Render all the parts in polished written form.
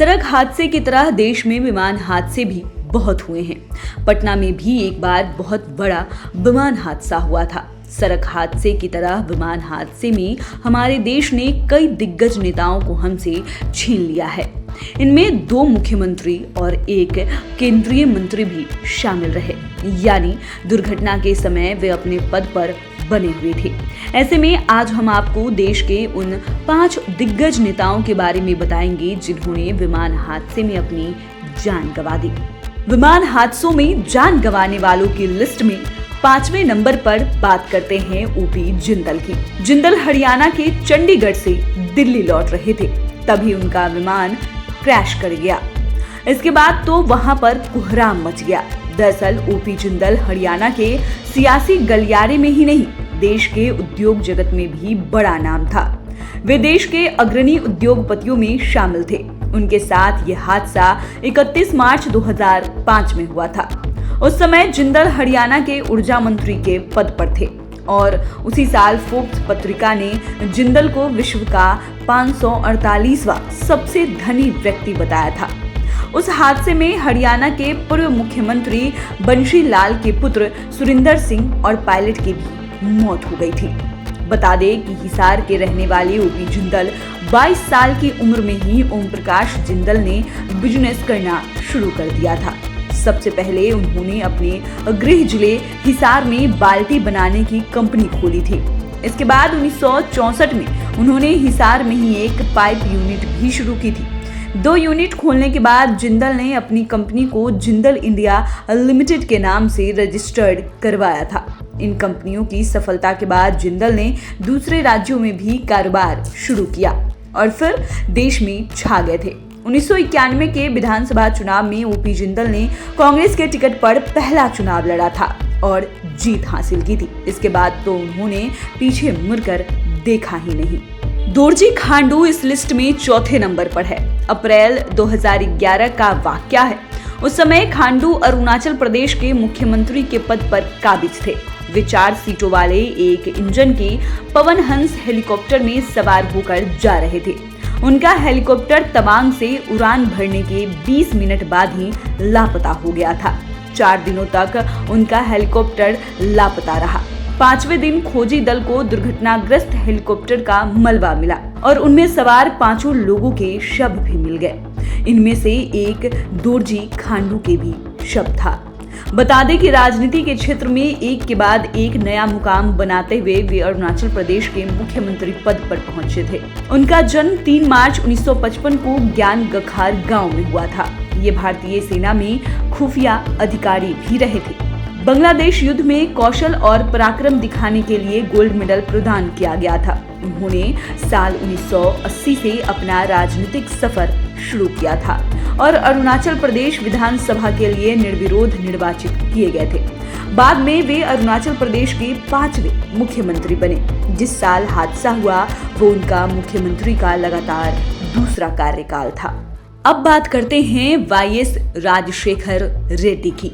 सड़क हादसे की तरह देश में विमान हादसे भी बहुत हुए हैं। पटना में भी एक बार बहुत बड़ा विमान हादसा हुआ था। सड़क हादसे की तरह विमान हादसे में हमारे देश ने कई दिग्गज नेताओं को हमसे छीन लिया है। इनमें 2 मुख्यमंत्री और 1 केंद्रीय मंत्री भी शामिल रहे, यानी दुर्घटना के समय वे अपने पद पर बने हुए थे। ऐसे में आज हम आपको देश के उन 5 दिग्गज नेताओं के बारे में बताएंगे जिन्होंने विमान हादसे में अपनी जान गंवा दी। विमान हादसों में जान गंवाने वालों की लिस्ट में 5वें नंबर पर बात करते हैं ओपी जिंदल की। जिंदल हरियाणा के चंडीगढ़ से दिल्ली लौट रहे थे, तभी उनका विमान क्रैश कर गया। इसके बाद तो वहां पर कोहराम मच गया। दरअसल ओपी जिंदल हरियाणा के सियासी गलियारे में ही नहीं, देश के उद्योग जगत में भी बड़ा नाम था। वे देश के अग्रणी उद्योगपतियों में शामिल थे। उनके साथ यह हादसा 31 मार्च 2005 में हुआ था। उस समय जिंदल हरियाणा के ऊर्जा मंत्री के पद पर थे और उसी साल फोर्ब्स पत्रिका ने जिंदल को विश्व का 548वां सबसे धनी व्यक्ति बताया था। उस हादसे में हरियाणा के पूर्व मुख्यमंत्री बंशी लाल के पुत्र सुरिंदर सिंह और पायलट की भी मौत हो गई थी। बता दें कि हिसार के रहने वाले ओपी जिंदल 22 साल की उम्र में ही ओम प्रकाश जिंदल ने बिजनेस करना शुरू कर दिया था। सबसे पहले उन्होंने अपने गृह जिले हिसार में बाल्टी बनाने की कंपनी खोली थी। इसके बाद 1964 में उन्होंने हिसार में ही एक पाइप यूनिट भी शुरू की थी। 2 यूनिट खोलने के बाद जिंदल ने अपनी कंपनी को जिंदल इंडिया लिमिटेड के नाम से रजिस्टर्ड करवाया था। इन कंपनियों की सफलता के बाद जिंदल ने दूसरे राज्यों में भी कारोबार शुरू किया और फिर देश में छा गए थे। 1991 के विधानसभा चुनाव में ओपी जिंदल ने कांग्रेस के टिकट पर पहला चुनाव लड़ा था और जीत हासिल की थी। इसके बाद तो उन्होंने पीछे मुड़कर देखा ही नहीं। दोरजी खांडू इस लिस्ट में 4थे नंबर पर है। अप्रैल 2011 का वाकया है। उस समय खांडू अरुणाचल प्रदेश के मुख्यमंत्री के पद पर काबिज थे। वे 4 सीटों वाले 1 इंजन के पवन हंस हेलीकॉप्टर में सवार होकर जा रहे थे। उनका हेलीकॉप्टर तवांग से उड़ान भरने के 20 मिनट बाद ही लापता हो गया था। 4 दिनों तक उनका हेलीकॉप्टर लापता रहा। 5वें दिन खोजी दल को दुर्घटनाग्रस्त हेलीकॉप्टर का मलबा मिला और उनमें सवार 5 लोगों के शव भी मिल गए। इनमें से एक दोरजी खांडू के भी शव था। बता दें कि राजनीति के क्षेत्र में एक के बाद एक नया मुकाम बनाते हुए वे अरुणाचल प्रदेश के मुख्यमंत्री पद पर पहुंचे थे। उनका जन्म 3 मार्च 1955 को ज्ञान गखार गांव में हुआ था। ये भारतीय सेना में खुफिया अधिकारी भी रहे थे। बांग्लादेश युद्ध में कौशल और पराक्रम दिखाने के लिए गोल्ड मेडल प्रदान किया गया था। उन्होंने साल 1980 से अपना राजनीतिक सफर शुरू किया था और अरुणाचल प्रदेश विधानसभा के लिए निर्विरोध निर्वाचित किए गए थे। बाद में वे अरुणाचल प्रदेश के 5वें मुख्यमंत्री बने। जिस साल हादसा हुआ वो उनका मुख्यमंत्री का लगातार दूसरा कार्यकाल था। अब बात करते हैं वाईएस राजशेखर रेड्डी की।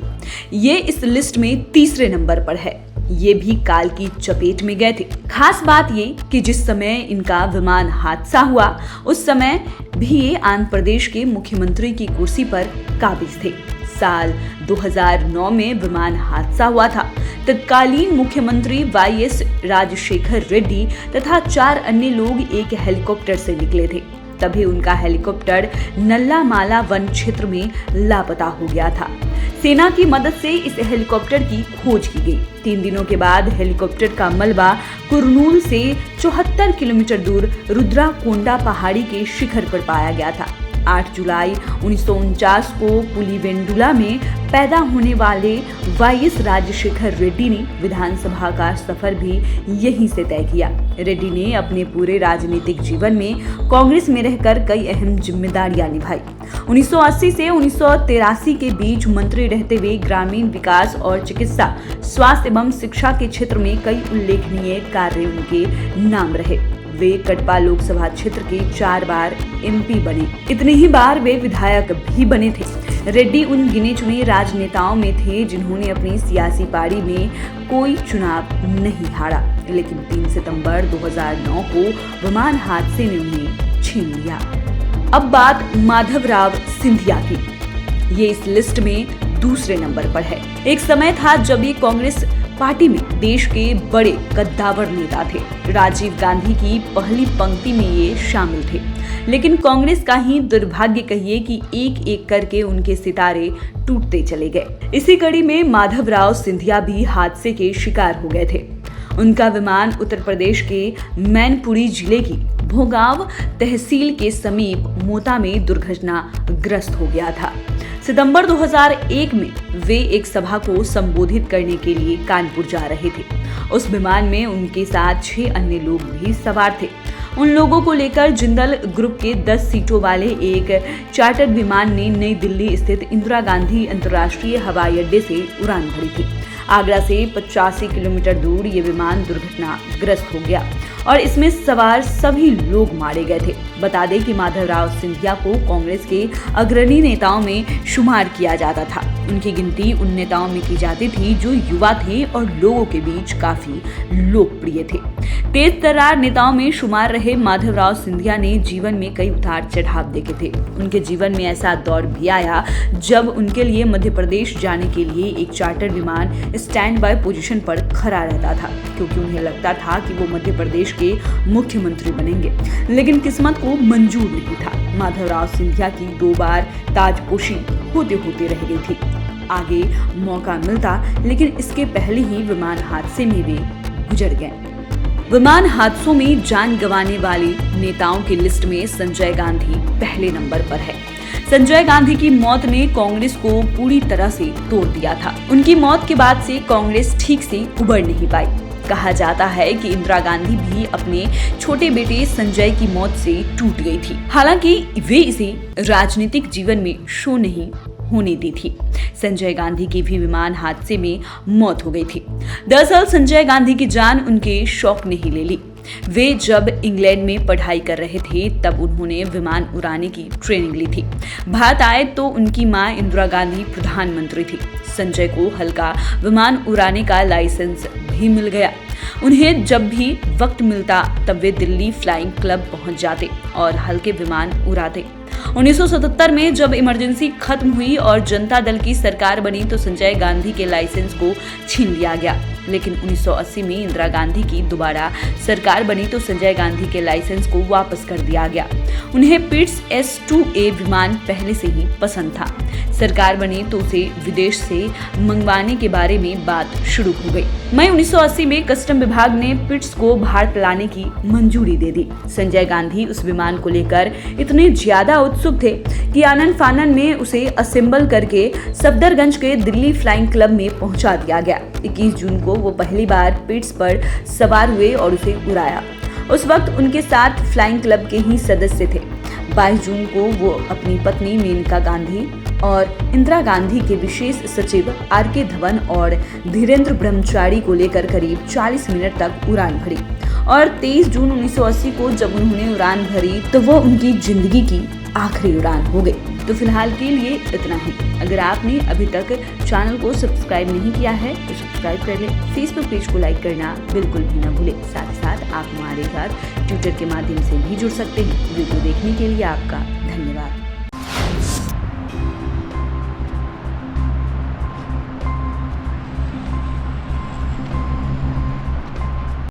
ये इस लिस्ट में 3रे नंबर पर है। ये भी काल की चपेट में गए थे। खास बात ये कि जिस समय इनका विमान हादसा हुआ उस समय भी ये आंध्र प्रदेश के मुख्यमंत्री की कुर्सी पर काबिज थे। साल 2009 में विमान हादसा हुआ था। तत्कालीन मुख्यमंत्री वाईएस राजशेखर रेड्डी तथा 4 अन्य लोग एक हेलीकॉप्टर से निकले थे। तभी उनका हेलीकॉप्टर नल्लामाला वन क्षेत्र में लापता हो गया था। सेना की मदद से इस हेलीकॉप्टर की खोज की गई। 3 दिनों के बाद हेलीकॉप्टर का मलबा कुरनूल से 74 किलोमीटर दूर रुद्राकोंडा पहाड़ी के शिखर पर पाया गया था। 8 जुलाई 1949 को पुलिवेंडुला में पैदा होने वाले वाईएस राजशेखर रेड्डी ने विधानसभा का सफर भी यहीं से तय किया। रेड्डी ने अपने पूरे राजनीतिक जीवन में कांग्रेस में रहकर कई अहम जिम्मेदारियां निभाई। 1980 से 1983 के बीच मंत्री रहते हुए ग्रामीण विकास और चिकित्सा, स्वास्थ्य एवं शिक्षा के क्षेत्र में कई उल्लेखनीय कार्य उनके नाम रहे। वे कटपा लोकसभा क्षेत्र के 4 बार एमपी बने। इतने ही बार वे विधायक भी बने थे। रेड्डी उन गिने चुने राजनेताओं में थे जिन्होंने अपनी सियासी पारी में कोई चुनाव नहीं हारा, लेकिन 3 सितंबर 2009 को विमान हादसे ने उन्हें छीन लिया। अब बात माधवराव सिंधिया की। ये इस लिस्ट में दूसरे नंबर पर है। एक समय था जब ये कांग्रेस पार्टी में देश के बड़े कद्दावर नेता थे। राजीव गांधी की पहली पंक्ति में ये शामिल थे। लेकिन कांग्रेस का ही दुर्भाग्य कहिए कि एक एक करके उनके सितारे टूटते चले गए। इसी कड़ी में माधवराव सिंधिया भी हादसे के शिकार हो गए थे। उनका विमान उत्तर प्रदेश के मैनपुरी जिले की भोगांव तहसील के समीप मोता में दुर्घटनाग्रस्त हो गया था। सितंबर 2001 में वे एक सभा को संबोधित करने के लिए कानपुर जा रहे थे। उस विमान में उनके साथ 6 अन्य लोग भी सवार थे। उन लोगों को लेकर जिंदल ग्रुप के 10 सीटों वाले एक चार्टर्ड विमान ने नई दिल्ली स्थित इंदिरा गांधी अंतर्राष्ट्रीय हवाई अड्डे से उड़ान भरी थी। आगरा से 85 किलोमीटर दूर ये विमान दुर्घटनाग्रस्त हो गया और इसमें सवार सभी लोग मारे गए थे। बता दें कि माधवराव सिंधिया को कांग्रेस के अग्रणी नेताओं में शुमार किया जाता था। उनकी गिनती उन नेताओं में की जाती थी जो युवा थे और लोगों के बीच काफी लोकप्रिय थे। तेज तर्रार नेताओं में शुमार रहे माधवराव सिंधिया ने जीवन में कई उतार चढ़ाव देखे थे। उनके जीवन में ऐसा दौर भी आया जब उनके लिए मध्य प्रदेश जाने के लिए एक चार्टर विमान स्टैंड बाय पोजीशन पर खड़ा रहता था, क्योंकि उन्हें लगता था कि वो मध्य प्रदेश के मुख्यमंत्री बनेंगे। लेकिन किस्मत को मंजूर नहीं था। माधवराव सिंधिया की 2 बार ताजपोशी होते होते रह गई थी। आगे मौका मिलता, लेकिन इसके पहले ही विमान हादसे में वे गुजर गए। विमान हादसों में जान गंवाने वाले नेताओं की लिस्ट में संजय गांधी पहले नंबर पर है। संजय गांधी की मौत ने कांग्रेस को पूरी तरह से तोड़ दिया था। उनकी मौत के बाद से कांग्रेस ठीक से उबर नहीं पाई। कहा जाता है कि इंदिरा गांधी भी अपने छोटे बेटे संजय की मौत से टूट गई थी। हालांकि वे इसे राजनीतिक जीवन में शो नहीं होने दी थी। संजय गांधी की भी विमान हादसे में मौत हो गई थी। दरअसल संजय गांधी की जान उनके शौक ने ही ले ली। वे जब इंग्लैंड में पढ़ाई कर रहे थे तब उन्होंने विमान उड़ाने की ट्रेनिंग ली थी। भारत आए तो उनकी मां इंदिरा गांधी प्रधानमंत्री थी। संजय को हल्का विमान उड़ाने का लाइसेंस भी मिल गया। उन्हें जब भी वक्त मिलता तब वे दिल्ली फ्लाइंग क्लब पहुंच जाते और हल्के विमान उड़ाते। 1977 में जब इमरजेंसी खत्म हुई और जनता दल की सरकार बनी तो संजय गांधी के लाइसेंस को छीन लिया गया। लेकिन 1980 में इंदिरा गांधी की दोबारा सरकार बनी तो संजय गांधी के लाइसेंस को वापस कर दिया गया। उन्हें पिट्स S-2A विमान पहले से ही पसंद था। सरकार बनी तो उसे विदेश से मंगवाने के बारे में बात शुरू हो गई। मई 1980 में कस्टम विभाग ने पिट्स को भारत लाने की मंजूरी दे दी। संजय गांधी उस विमान को लेकर इतने ज्यादा उत्सुक थे कि आनन फानन में उसे असेंबल करके सफदरगंज के दिल्ली फ्लाइंग क्लब में पहुंचा दिया गया। 21 जून को वो पहली बार पिट्स पर सवार हुए और उसे उड़ाया। उस वक्त उनके साथ फ्लाइंग क्लब के ही सदस्य थे। 22 जून को वो अपनी पत्नी मेनका गांधी और इंदिरा गांधी के विशेष सचिव R.K. धवन और धीरेन्द्र ब्रह्मचारी को लेकर करीब 40 मिनट तक उड़ान भरी और 23 जून 1980 को जब उन्होंने उड़ान भरी तो वो उनकी जिंदगी की आखिरी उड़ान हो गई। तो फिलहाल के लिए इतना ही। अगर आपने अभी तक चैनल को सब्सक्राइब नहीं किया है तो सब्सक्राइब कर लें। फेसबुक पेज को लाइक करना बिल्कुल भी न भूलें। साथ ही साथ आप हमारे साथ ट्विटर के माध्यम से भी जुड़ सकते हैं। वीडियो देखने के लिए आपका धन्यवाद।